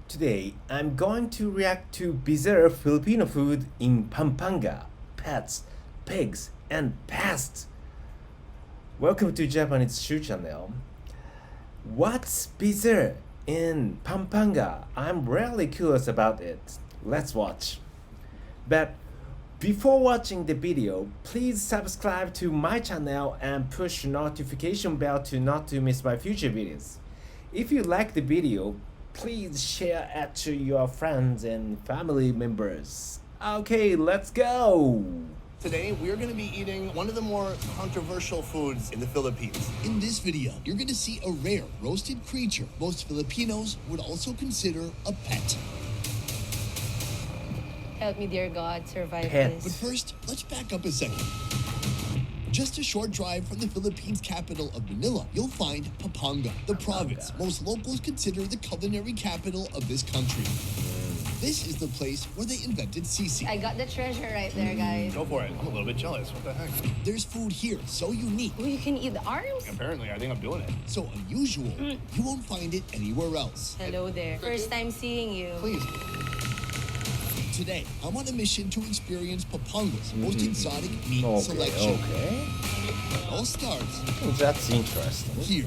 Today, I'm going to react to bizarre Filipino food in Pampanga, pets, pigs, and pests. Welcome to Japanese Shoe Channel. What's bizarre in Pampanga? I'm really curious about it. Let's watch. But before watching the video, please subscribe to my channel and push notification bell not to miss my future videos. If you like the video, please share it to your friends and family members. Okay, let's go! Today, we're going to be eating one of the more controversial foods in the Philippines. In this video, you're going to see a rare roasted creature most Filipinos would also consider a pet. Help me, dear God, survive Pet. But this. first, let's back up a second. Just a short drive from the Philippines capital of Manila, you'll find Pampanga, the province most locals consider the culinary capital of this country. This is the place where they invented sisig. I got the treasure right there, guys. Go for it. I'm a little bit jealous. What the heck? There's food here so unique, Oh, you can eat the arms? Apparently, I think I'm doing it. so unusual, you won't find it anywhere else. Hello there. First time seeing you. Please. Today, I'm on a mission to experience Pampanga's most exotic meat Okay, selection. okay. It all starts That's interesting. here.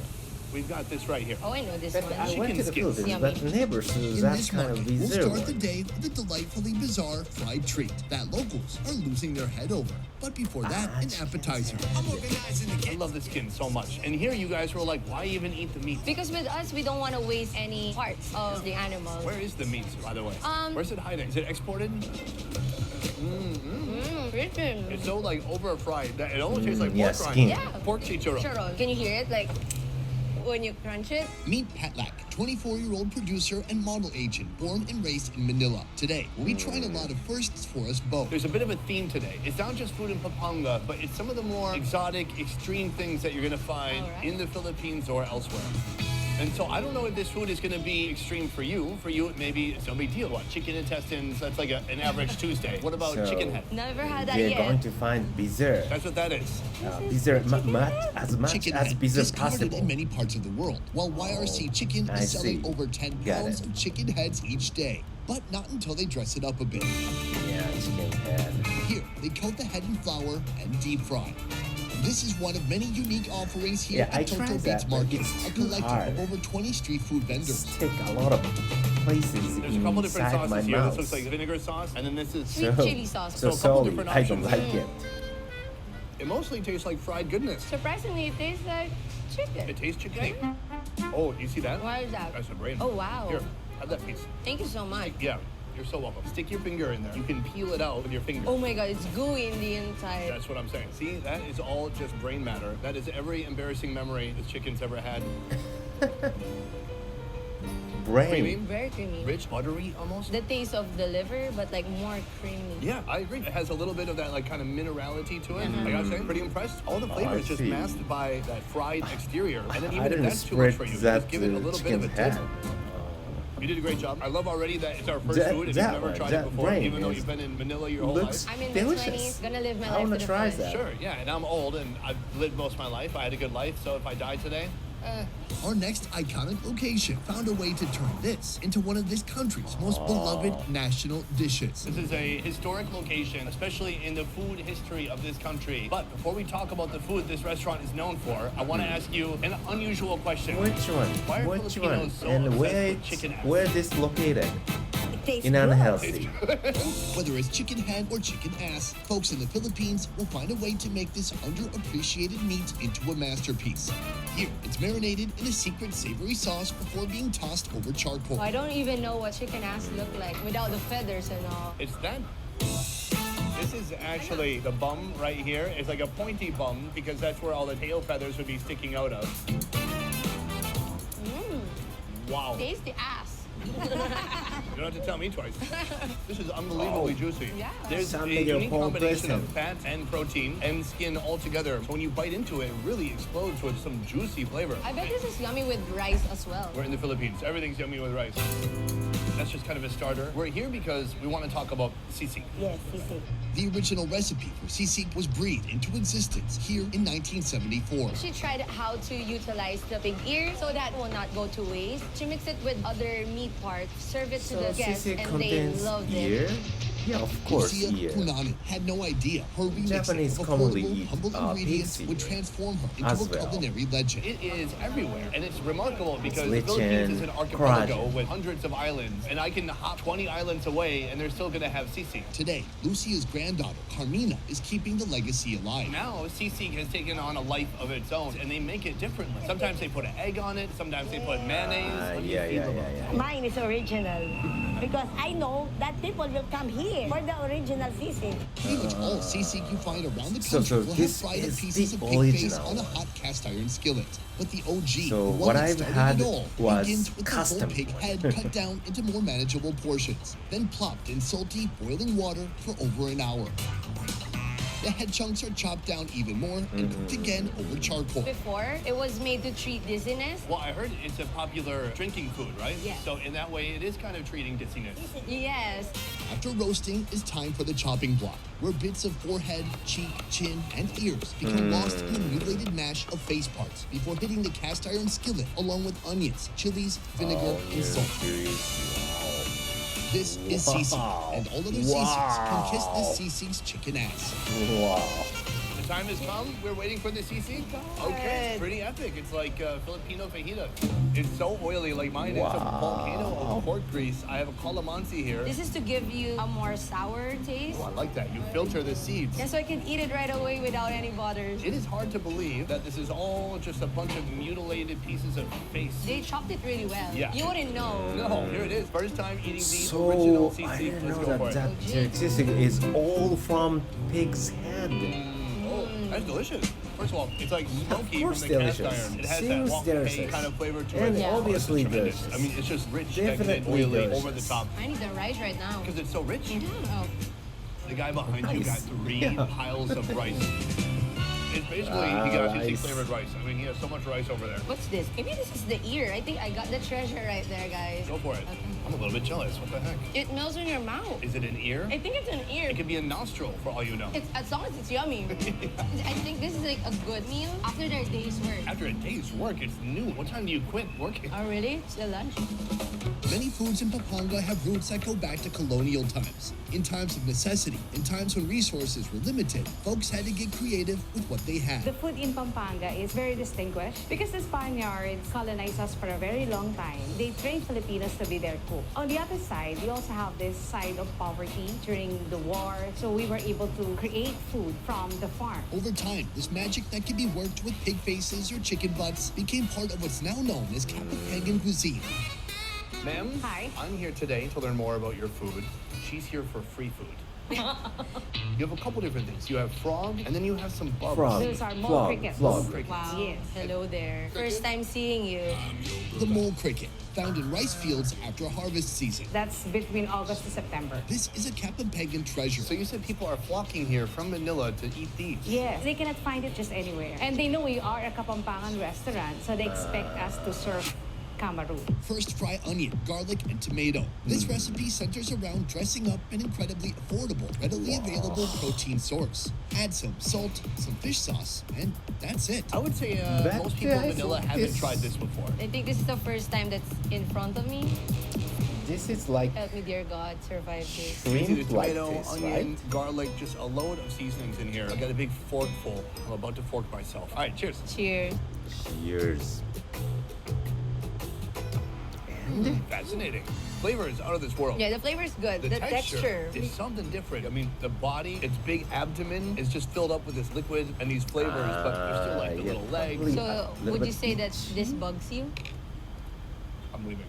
We've got this right here. Oh, I know this But one. I went to the skins. Philippines, Yummy. but never saw In that this kind of market, we'll bizarre start the one. day with a delightfully bizarre fried treat that locals are losing their head over. But before that, an appetizer. I love the skin so much. And here you guys were like, why even eat the meat? Because with us, we don't want to waste any parts of the animal. Where is the meat, by the way? Where's it hiding? Is it exported? Written. It's so like over fried that it almost tastes like yeah, pork skin. rind. Yeah. Pork chicharron. Churro. Can you hear it? Like, when you crunch it? Meet Patlak, 24-year-old producer and model agent born and raised in Manila. Today, we'll be trying a lot of firsts for us both. There's a bit of a theme today. It's not just food in Pampanga, but it's some of the more exotic, extreme things that you're going to find All right. in the Philippines or elsewhere. And so I don't know if this food is going to be extreme for you. For you, it maybe it's no big deal. What? Chicken intestines, that's like an average Tuesday. What about So- chicken head? Never had that They're yet. going to find bizarre. That's what that is. Bizarre, as much Chicken as head bizarre is covered possible. in many parts of the world, while YRC Chicken I is selling see. over 10 Got pounds it. of chicken heads each day. But not until they dress it up a bit. Yeah, chicken head. Here, they coat the head in flour and deep fry. This is one of many unique offerings here Yeah, I at Toto tried Beats that, but Market, it's a too collective hard. of over 20 street food vendors. Stick a lot of places There's a couple different inside my sauces here. mouth. This looks like vinegar sauce, and then this is. Sweet chili sauce. So So a couple sorry, different I don't options. like it. It mostly tastes like fried goodness. Surprisingly, it tastes like chicken. It tastes chicken. Oh, you see that? Why is that? That's a brain. Oh, wow. Here, have that piece. Thank you so much. Yeah, you're so welcome. Stick your finger in there. You can peel it out with your finger. Oh my God, it's gooey in the inside. That's what I'm saying. See, that is all just brain matter. That is every embarrassing memory this chicken's ever had. Creamy, Brain. Very creamy. rich, buttery almost. The taste of the liver, but like more creamy. Yeah, I agree. It has a little bit of that like kind of minerality to it. I gotta say, pretty impressed. All the flavor I is just see. masked by that fried exterior. And then I even if didn't that's too much spread for you, that just give it a little bit of a chicken head. tip. You did a great job. I love already that it's our first That- food and that you've never one, tried that it before, brain even though is- you've been in Manila your whole Looks life. I'm in delicious. my 20s, gonna live my I life wanna to the try fullest. that. Sure, yeah, and I'm old and I've lived most of my life. I had a good life, so if I die today, Our next iconic location found a way to turn this into one of this country's most beloved national dishes. this is a historic location, especially in the food history of this country. But before we talk about the food this restaurant is known for, I want to ask you an unusual question. Which one? Why are Which one? Filipinos so And obsessed where with chicken ass? where this located? It tastes In good. unhealthy. Whether it's chicken head or chicken ass, folks in the Philippines will find a way to make this underappreciated meat into a masterpiece. Here, it's marinated in a secret savory sauce before being tossed over charcoal. I don't even know what chicken ass look like without the feathers and all. It's that. This is actually the bum right here. It's like a pointy bum because that's where all the tail feathers would be sticking out of. Wow. You Taste the ass. don't have to tell me twice. This is unbelievably juicy. Yeah. There's a Sound like a unique whole combination of person. fat and protein and skin all together. So when you bite into it, it really explodes with some juicy flavor. I bet this is yummy with rice as well. We're in the Philippines. Everything's yummy with rice. That's just kind of a starter. We're here because we want to talk about sisig. Yes, sisig. The original recipe for sisig was breathed into existence here in 1974. She tried how to utilize the pig ear so that will not go to waste. She mixed it with other meat part, serve it to So the guests, sisig and they contains loved ear? it. Yeah, of course, Lucia ear. Punani had no idea her remixing Japanese of commonly affordable, eat, humble ingredients pig's would ear transform her into as a well. culinary legend. It is everywhere, and it's remarkable because the lichen, Philippines is an archipelago collagen. with hundreds of islands, and I can hop 20 islands away, and they're still going to have sisig. Today, Lucia's granddaughter, Carmina, is keeping the legacy alive. Now, sisig has taken on a life of its own, and they make it differently. Sometimes they put an egg on it, sometimes they put mayonnaise. Let me feel them. Mine is original because I know that people will come here for the original sisig. Pretty much all sisig you find around the So country will have this fried up is pieces the of pig face original. on a hot cast iron skillet. But the OG, So the one what that I've started had it all, was begins with the custom. whole pig head cut down into more manageable portions, then plopped in salty, boiling water for over an hour. The head chunks are chopped down even more and cooked again over charcoal. Before, it was made to treat dizziness. Well, I heard it's a popular drinking food, right? Yeah. So in that way, it is kind of treating dizziness. Yes. After roasting, it's time for the chopping block, where bits of forehead, cheek, chin, and ears become lost in a mutilated mash of face parts before hitting the cast iron skillet along with onions, chilies, vinegar, and salt. This is sisig, and all other sisigs can kiss this sisig's chicken ass. Wow. The time has come. We're waiting for the sisig. Okay, it's pretty epic. It's like Filipino fajita. It's so oily, like mine. It's a volcano of pork grease. I have a calamansi here. This is to give you a more sour taste. Oh, I like that. You filter the seeds. And so I can eat it right away without any butters. It is hard to believe that this is all just a bunch of mutilated pieces of face. They chopped it really well. Yeah. You wouldn't know. No, here it is. First time eating the So original I sisig. didn't Let's know go for that it. sisig is all from pig's head. Oh, that's delicious. First of all, it's like smoky course from the cast delicious. iron. It has Seems that wok pay delicious. kind of flavor to And it. Yeah. obviously It's tremendous. delicious. I mean, it's just rich, decadent, Definitely oily, delicious. over the top. I need the rice right now. Because it's so rich. Oh. The guy behind you got Nice. 3 Yeah. piles of rice. It's basically, he got sisig rice. flavored rice. I mean, he has so much rice over there. What's this? Maybe this is the ear. I think I got the treasure right there, guys. Go for it. Okay. I'm a little bit jealous. What the heck? It melts in your mouth. Is it an ear? I think it's an ear. It could be a nostril, for all you know. It's, as long as it's yummy. I think this is like a good meal after their day's work. After a day's work, it's noon. What time do you quit working? Oh, really? It's the lunch. Many foods in Pampanga have roots that go back to colonial times. In times of necessity, in times when resources were limited, folks had to get creative with what they had. The food in Pampanga is very distinguished because the Spaniards colonized us for a very long time. They trained Filipinos to be their cook. On the other side, we also have this side of poverty during the war, so we were able to create food from the farm. Over time, this magic that could be worked with pig faces or chicken butts became part of what's now known as Pagan cuisine. Ma'am? Hi. I'm here today to learn more about your food. She's here for free food. You have a couple different things. You have frog, and then you have some bugs. Frog. Those are mole Frog. crickets. Frog. Wow. Yes. Hello there. First time seeing you. The mole cricket, found in rice fields after harvest season. That's between August to September. This is a Pagan treasure. So you said people are flocking here from Manila to eat these. Yes, they cannot find it just anywhere. And they know we are a Kapampangan restaurant, so they expect us to serve kamaru. First, fry onion, garlic, and tomato. This recipe centers around dressing up an incredibly affordable, readily available protein source. Add some salt, some fish sauce, and that's it. I would say That most people in guy Manila haven't is- tried this before. I think this is the first time that's in front of me. This is like Help me, dear God, survive this. You see the shrimp like tomato, this, onion, right? garlic, just a load of seasonings in here. I got a big fork full. I'm about to fork myself. All right, cheers. Cheers. Cheers. Fascinating. Flavor is out of this world. Yeah, the flavor is good. The The texture is something different. I mean, the body, its big abdomen is just filled up with this liquid and these flavors, but there's still like the yeah, little legs. probably. So, little would you bit- say that this bugs you? I'm leaving.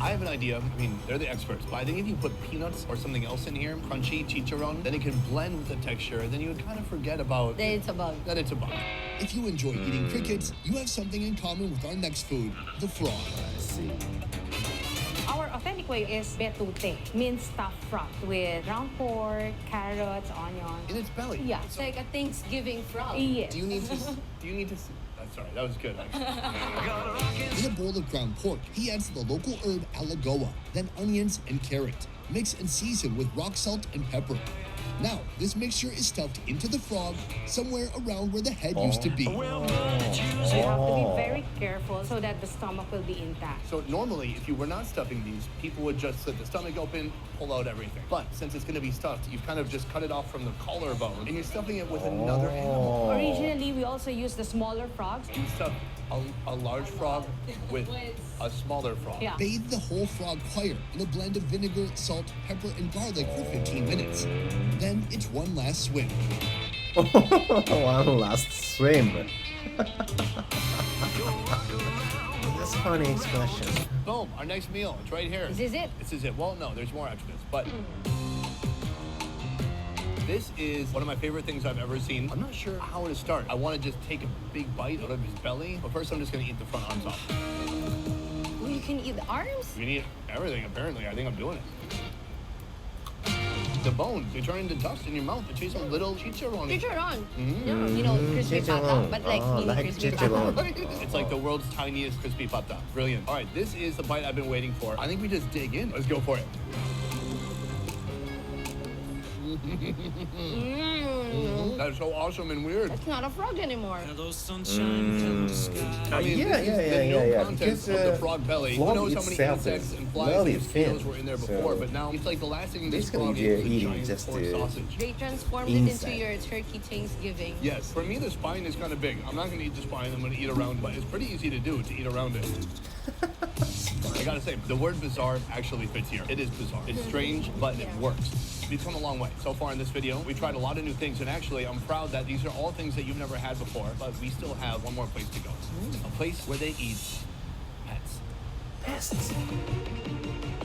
I have an idea. I mean, they're the experts, but I think if you put peanuts or something else in here, crunchy, chicharron, then it can blend with the texture, and then you would kind of forget about Then it's a bug. that it's a bug. If you enjoy eating crickets, you have something in common with our next food, the frog. Let's see. Our authentic way is betute, minced stuffed frog with ground pork, carrots, onions. In its belly. Yeah. It's like a Thanksgiving frog. Yes. Do you need to? Sorry, that was good. Actually. In a bowl of ground pork, he adds the local herb alagoa, then onions and carrot. Mix and season with rock salt and pepper. Now, this mixture is stuffed into the frog somewhere around where the head used to be. So you have to be very careful so that the stomach will be intact. So normally, if you were not stuffing these, people would just slit the stomach open, pull out everything. But since it's going to be stuffed, you've kind of just cut it off from the collarbone, and you're stuffing it with another animal. Originally, we also use the smaller frogs. You stuff a large frog with a smaller frog. Yeah. Bathe the whole frog prior in a blend of vinegar, salt, pepper, and garlic for 15 minutes. Then it's one last swim. One last swim. That's a funny expression. Boom, our next meal. It's right here. This is it? This is it. Well, no, there's more after this, but this is one of my favorite things I've ever seen. I'm not sure how to start. I want to just take a big bite out of his belly, but first I'm just going to eat the front arms off. Oh, you can eat the arms? You can eat everything, apparently. I think I'm doing it. The bones, they turn into dust in your mouth. It tastes a little chicharron. Chicharron. Yeah, you know, crispy pata, but like mini like crispy chicharron. pata. It's like the world's tiniest crispy pata. Brilliant. All right, this is the bite I've been waiting for. I think we just dig in. Let's go for it. That's so awesome and weird. It's not a frog anymore. I mean, Yeah. contents Because of the frog belly. Who frog knows how many itself insects is and flies really and mosquitoes thin, were in there so before, but now it's like the last thing in this basically frog they're is a eating giant just pork the sausage. They transformed it Inside. into your turkey Thanksgiving. Yes, for me the spine is kind of big. I'm not going to eat the spine. I'm going to eat around, but it's pretty easy to do, to eat around it. I gotta say, the word bizarre actually fits here. It is bizarre. It's strange, but it works. We've come a long way. So far in this video, we tried a lot of new things, and actually, I'm proud that these are all things that you've never had before, but we still have one more place to go. A place where they eat pets. Pests.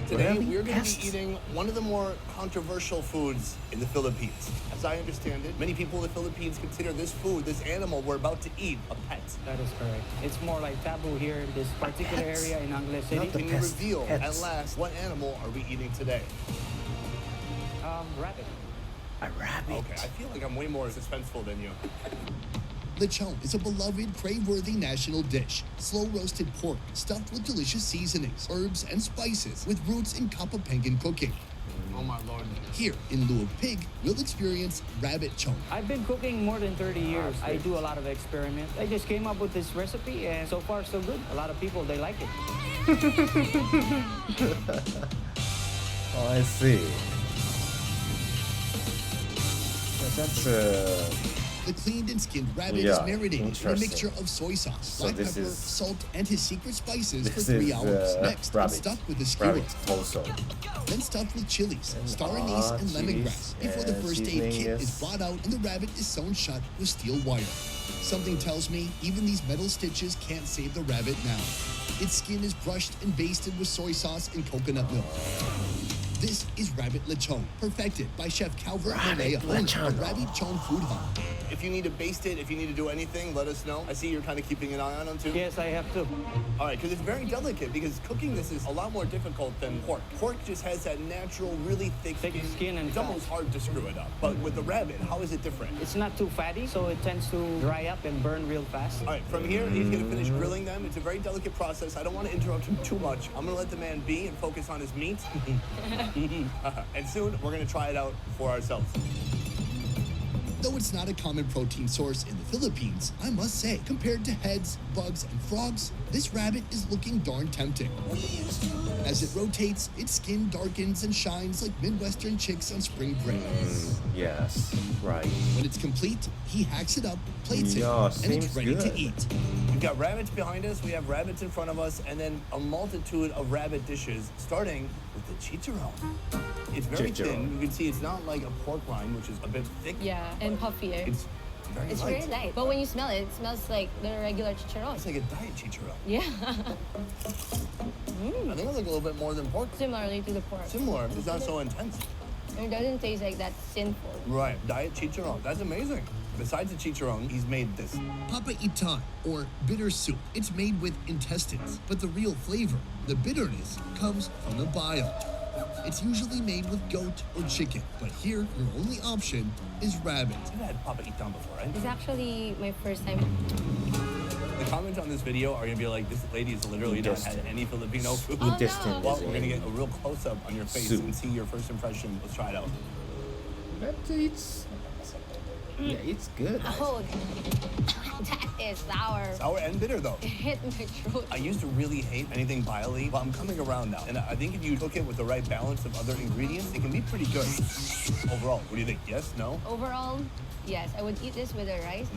Today, Really? we're going to Pests? be eating one of the more controversial foods in the Philippines. As I understand it, many people in the Philippines consider this food, this animal we're about to eat, a pet. That is correct. It's more like taboo here in this particular Pets. area in Angeles City. Not the Can you pest. reveal, Pets. at last, what animal are we eating today? Rabbit. A rabbit. Okay, I feel like I'm way more suspenseful than you. Lechon is a beloved, crave-worthy national dish. Slow-roasted pork stuffed with delicious seasonings, herbs, and spices with roots in Pampanga cooking. Oh my lord. Here, in lieu of pig, we'll experience rabbit chon. I've been cooking more than 30 years. I do a lot of experiments. I just came up with this recipe and so far so good. A lot of people, they like it. Oh, I see. That's The cleaned and skinned rabbit is Yeah, marinated in a interesting. mixture of soy sauce, So black this pepper, is- salt, and his secret spices for this 3 is hours. Next, rabbit. it's stuffed with a skewer, Rabbit also. then stuffed with chilies, star anise, and lemongrass chilies before the and first aid seasoning, kit is yes. brought out and the rabbit is sewn shut with steel wire. Something tells me even these metal stitches can't save the rabbit now. Its skin is brushed and basted with soy sauce and coconut milk. This is rabbit lechon, perfected by Chef Calvert Rabbit Malaya, owner lechon. of Rabbit Chon Food Hub. If you need to baste it, if you need to do anything, let us know. I see you're kind of keeping an eye on them too. Yes, I have to. All right, because it's very delicate, because cooking this is a lot more difficult than pork. Pork just has that natural, really thick skin and it's fat. almost hard to screw it up. But with the rabbit, how is it different? It's not too fatty, so it tends to dry up and burn real fast. All right, from here, he's going to finish grilling them. It's a very delicate process. I don't want to interrupt him too much. I'm going to let the man be and focus on his meat. And soon, we're going to try it out for ourselves. Though it's not a common protein source in the Philippines, I must say, compared to heads, bugs, and frogs, this rabbit is looking darn tempting. As it rotates, its skin darkens and shines like Midwestern chicks on spring break. Yes, right. When it's complete, he hacks it up, plates Yeah, it, and it's seems ready to good. eat. We've got rabbits behind us, we have rabbits in front of us, and then a multitude of rabbit dishes, starting with the chicharron. It's very Chicharron. thin. You can see it's not like a pork rind, which is a bit thick. Yeah, and puffier. It's very It's light. very light. But when you smell it, it smells like the regular chicharron. It's like a diet chicharron. Yeah. I think it's like a little bit more than pork. Similarly to the pork. Similar, it's not so intense. It doesn't taste like that sinful. Right, diet chicharron. That's amazing. Besides the chicharron, he's made this. Papa Itan, or bitter soup. It's made with intestines, but the real flavor, the bitterness, comes from the bile. It's usually made with goat or chicken, but here your only option is rabbit. You've had Papa Itan before, right? It's actually my first time. The comments on this video are gonna be like, this lady has literally not had any Filipino food. Oh, Intestine no. Well, is we're gonna in get a real close-up on your face soup. and see your first impression. Let's try it out. But it's it's good. Oh, that is sour. Sour and bitter though. It hit my throat. I used to really hate anything bile-y, but I'm coming around now. And I think if you cook it with the right balance of other ingredients, it can be pretty good. Overall, what do you think? Yes? No? Overall, yes, I would eat this with the rice.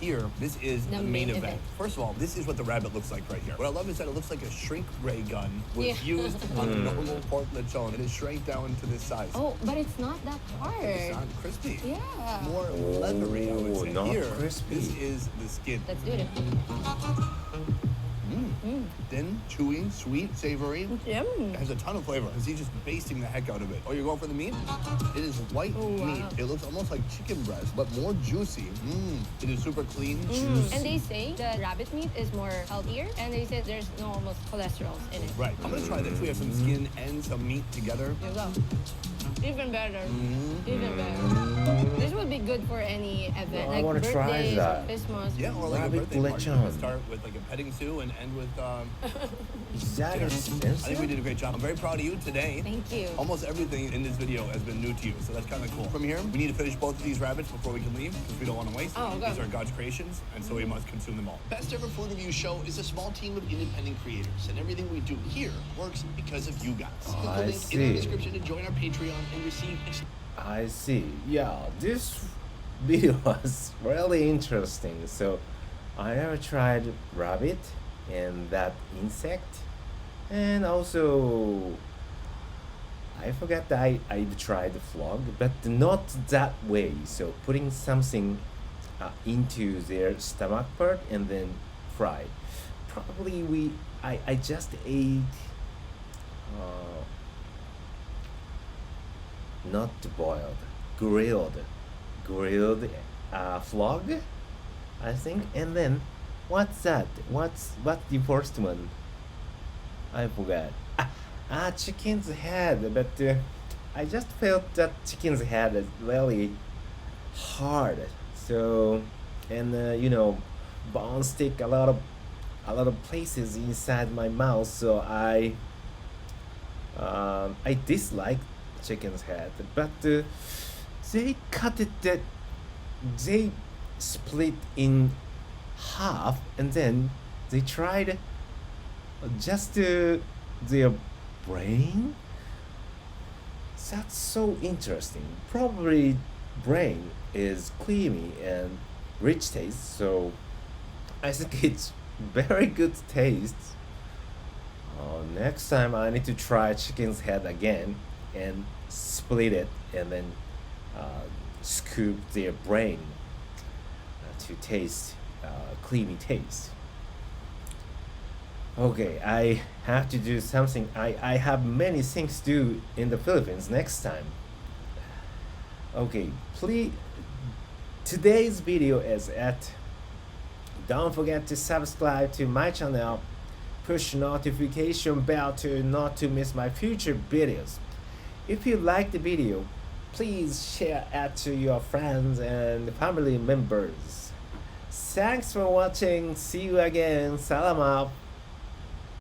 Here, this is The the main main event. event. First of all, this is what the rabbit looks like right here. What I love is that it looks like a shrink ray gun was Yeah. used on a normal pork lechon. It is shrank down to this size. Oh, but it's not that It's hard. not crispy. Yeah. More leathery, I would Oh, say. not Here, crispy. this is the skin. Let's do it. Thin, chewy, sweet, savory. Yum. It has a ton of flavor. He's just basting the heck out of it. Oh, you're going for the meat? It is white Oh, wow. meat. It looks almost like chicken breast, but more juicy. It is super clean. And they say the rabbit meat is more healthier, and they say there's no almost cholesterol in it. Right. I'm gonna try this. We have some skin and some meat together. There you go. Even better. Even better. This would be good for any event, I like wanna try birthdays, that. or Christmas. Yeah, or like Rabbit a birthday party. You lechon. could start with like a petting zoo and end with. Is that dinner. expensive? I think we did a great job. I'm very proud of you today. Thank you. Almost everything in this video has been new to you, so that's kind of cool. From here, we need to finish both of these rabbits before we can leave, because we don't want to waste. Oh, okay. These are God's creations, and so we must consume them all. Best Ever Food Review Show is a small team of independent creators, and everything we do here works because of you guys. Click I the link in our see. description to join our Patreon and receive I see. Yeah, this video was really interesting. So I never tried rabbit and that insect, and also I forgot that I tried the frog, but not that way. So putting something into their stomach part and then fry. Probably I just ate. Not boiled, grilled frog, I think. And then, what's that? What's the first one? I forgot. Chicken's head. But I just felt that chicken's head is really hard. So, and bones stick a lot of places inside my mouth. So I dislike chicken's head, but they cut it that they split in half, and then they tried just their brain. That's so interesting. Probably brain is creamy and rich taste, so I think it's very good taste. Next time I need to try chicken's head again and split it and then scoop their brain to taste creamy taste. Okay, I have to do something. I have many things to do in the Philippines next time. Okay, please. Today's video is it. Don't forget to subscribe to my channel. Push notification bell to not to miss my future videos. If you like the video, please share it to your friends and family members. Thanks for watching. See you again. Salam.